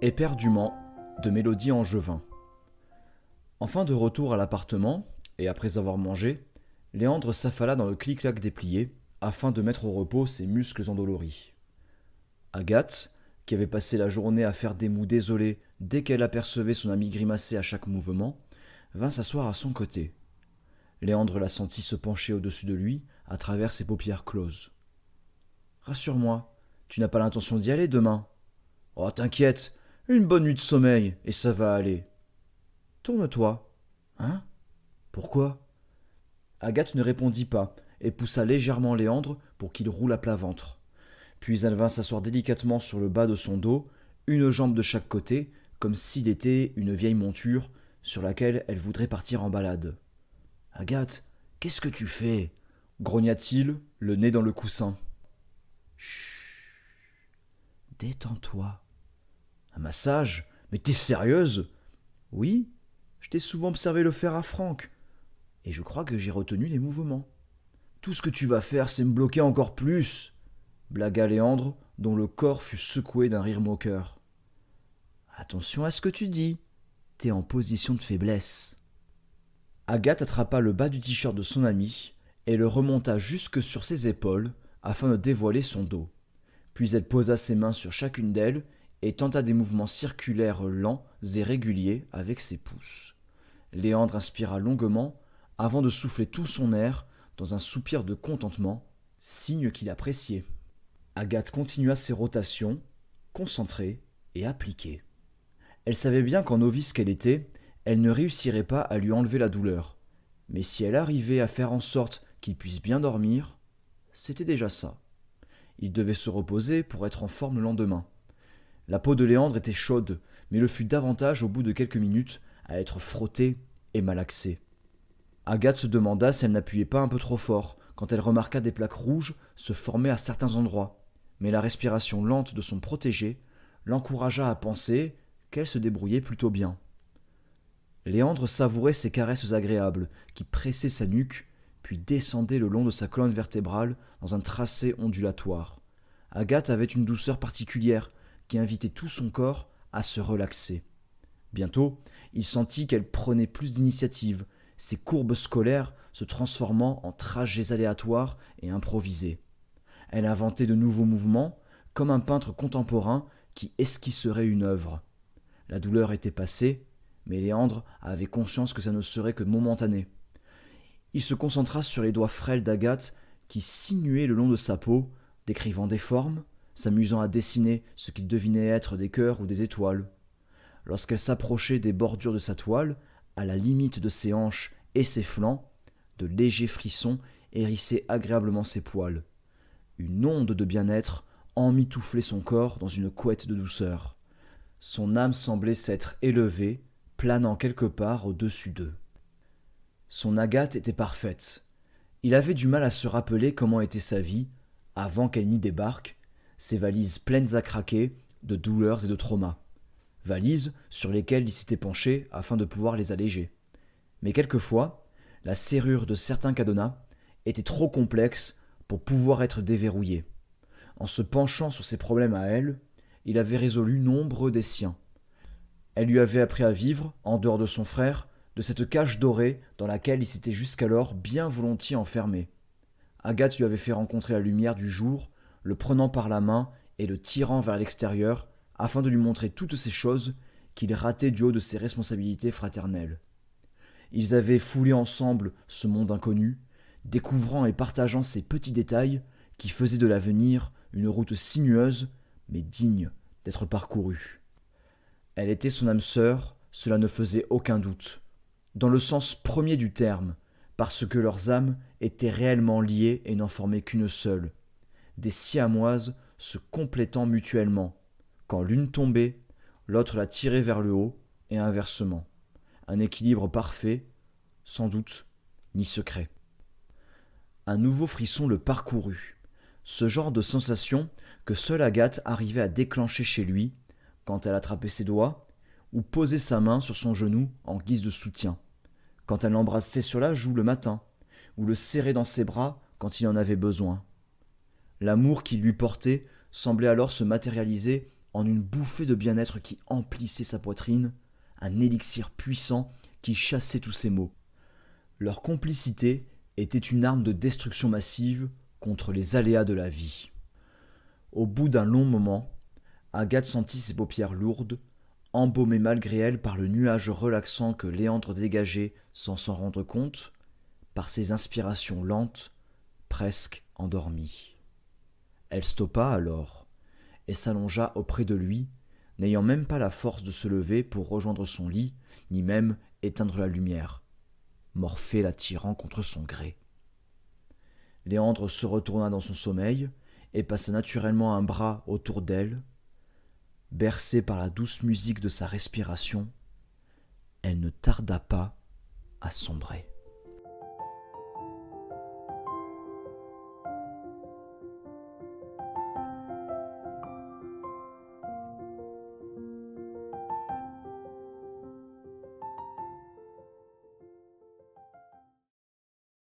Éperdument de Mélodie Angevin. Enfin de retour à l'appartement, et après avoir mangé, Léandre s'affala dans le clic-clac déplié, afin de mettre au repos ses muscles endoloris. Agathe, qui avait passé la journée à faire des moue désolés dès qu'elle apercevait son ami grimacer à chaque mouvement, vint s'asseoir à son côté. Léandre la sentit se pencher au-dessus de lui, à travers ses paupières closes. « Rassure-moi, tu n'as pas l'intention d'y aller demain ? » ?»« Oh, t'inquiète, une bonne nuit de sommeil, et ça va aller. »« Tourne-toi. »« Hein ? Pourquoi ?» Agathe ne répondit pas, et poussa légèrement Léandre pour qu'il roule à plat ventre. Puis elle vint s'asseoir délicatement sur le bas de son dos, une jambe de chaque côté, comme s'il était une vieille monture sur laquelle elle voudrait partir en balade. « Agathe, qu'est-ce que tu fais ?» grogna-t-il, le nez dans le coussin. « Chut. Détends-toi. »« Un massage ? Mais t'es sérieuse ?»« Oui, je t'ai souvent observé le faire à Franck, et je crois que j'ai retenu les mouvements. »« Tout ce que tu vas faire, c'est me bloquer encore plus !» blagua Léandre, dont le corps fut secoué d'un rire moqueur. « Attention à ce que tu dis, t'es en position de faiblesse. » Agathe attrapa le bas du t-shirt de son ami et le remonta jusque sur ses épaules afin de dévoiler son dos. Puis elle posa ses mains sur chacune d'elles et tenta des mouvements circulaires lents et réguliers avec ses pouces. Léandre inspira longuement avant de souffler tout son air dans un soupir de contentement, signe qu'il appréciait. Agathe continua ses rotations, concentrée et appliquée. Elle savait bien qu'en novice qu'elle était, elle ne réussirait pas à lui enlever la douleur. Mais si elle arrivait à faire en sorte qu'il puisse bien dormir, c'était déjà ça. Il devait se reposer pour être en forme le lendemain. La peau de Léandre était chaude, mais le fut davantage au bout de quelques minutes à être frottée et malaxée. Agathe se demanda si elle n'appuyait pas un peu trop fort quand elle remarqua des plaques rouges se former à certains endroits, mais la respiration lente de son protégé l'encouragea à penser qu'elle se débrouillait plutôt bien. Léandre savourait ces caresses agréables qui pressaient sa nuque, puis descendaient le long de sa colonne vertébrale dans un tracé ondulatoire. Agathe avait une douceur particulière qui invitait tout son corps à se relaxer. Bientôt, il sentit qu'elle prenait plus d'initiative, ses courbes scolaires se transformant en trajets aléatoires et improvisés. Elle inventait de nouveaux mouvements, comme un peintre contemporain qui esquisserait une œuvre. La douleur était passée, mais Léandre avait conscience que ça ne serait que momentané. Il se concentra sur les doigts frêles d'Agathe qui sinuaient le long de sa peau, décrivant des formes, s'amusant à dessiner ce qu'il devinait être des cœurs ou des étoiles. Lorsqu'elle s'approchait des bordures de sa toile, à la limite de ses hanches et ses flancs, de légers frissons hérissaient agréablement ses poils. Une onde de bien-être emmitouflait son corps dans une couette de douceur. Son âme semblait s'être élevée, planant quelque part au-dessus d'eux. Son Agathe était parfaite. Il avait du mal à se rappeler comment était sa vie, avant qu'elle n'y débarque, ses valises pleines à craquer de douleurs et de traumas. Valises sur lesquelles il s'était penché afin de pouvoir les alléger. Mais quelquefois, la serrure de certains cadenas était trop complexe pour pouvoir être déverrouillée. En se penchant sur ses problèmes à elle, il avait résolu nombreux des siens. Elle lui avait appris à vivre, en dehors de son frère, de cette cage dorée dans laquelle il s'était jusqu'alors bien volontiers enfermé. Agathe lui avait fait rencontrer la lumière du jour, le prenant par la main et le tirant vers l'extérieur, afin de lui montrer toutes ces choses qu'il ratait du haut de ses responsabilités fraternelles. Ils avaient foulé ensemble ce monde inconnu, découvrant et partageant ces petits détails qui faisaient de l'avenir une route sinueuse, mais digne d'être parcourue. Elle était son âme sœur, cela ne faisait aucun doute, dans le sens premier du terme, parce que leurs âmes étaient réellement liées et n'en formaient qu'une seule, des siamoises se complétant mutuellement. Quand l'une tombait, l'autre la tirait vers le haut, et inversement. Un équilibre parfait, sans doute, ni secret. Un nouveau frisson le parcourut, ce genre de sensation que seule Agathe arrivait à déclencher chez lui, quand elle attrapait ses doigts, ou posait sa main sur son genou en guise de soutien, quand elle l'embrassait sur la joue le matin, ou le serrait dans ses bras quand il en avait besoin. L'amour qu'il lui portait semblait alors se matérialiser en une bouffée de bien-être qui emplissait sa poitrine, un élixir puissant qui chassait tous ses maux. Leur complicité était une arme de destruction massive contre les aléas de la vie. Au bout d'un long moment, Agathe sentit ses paupières lourdes, embaumées malgré elle par le nuage relaxant que Léandre dégageait sans s'en rendre compte, par ses inspirations lentes, presque endormies. Elle stoppa alors, et s'allongea auprès de lui, n'ayant même pas la force de se lever pour rejoindre son lit, ni même éteindre la lumière, Morphée l'attirant contre son gré. Léandre se retourna dans son sommeil et passa naturellement un bras autour d'elle. Bercée par la douce musique de sa respiration, elle ne tarda pas à sombrer.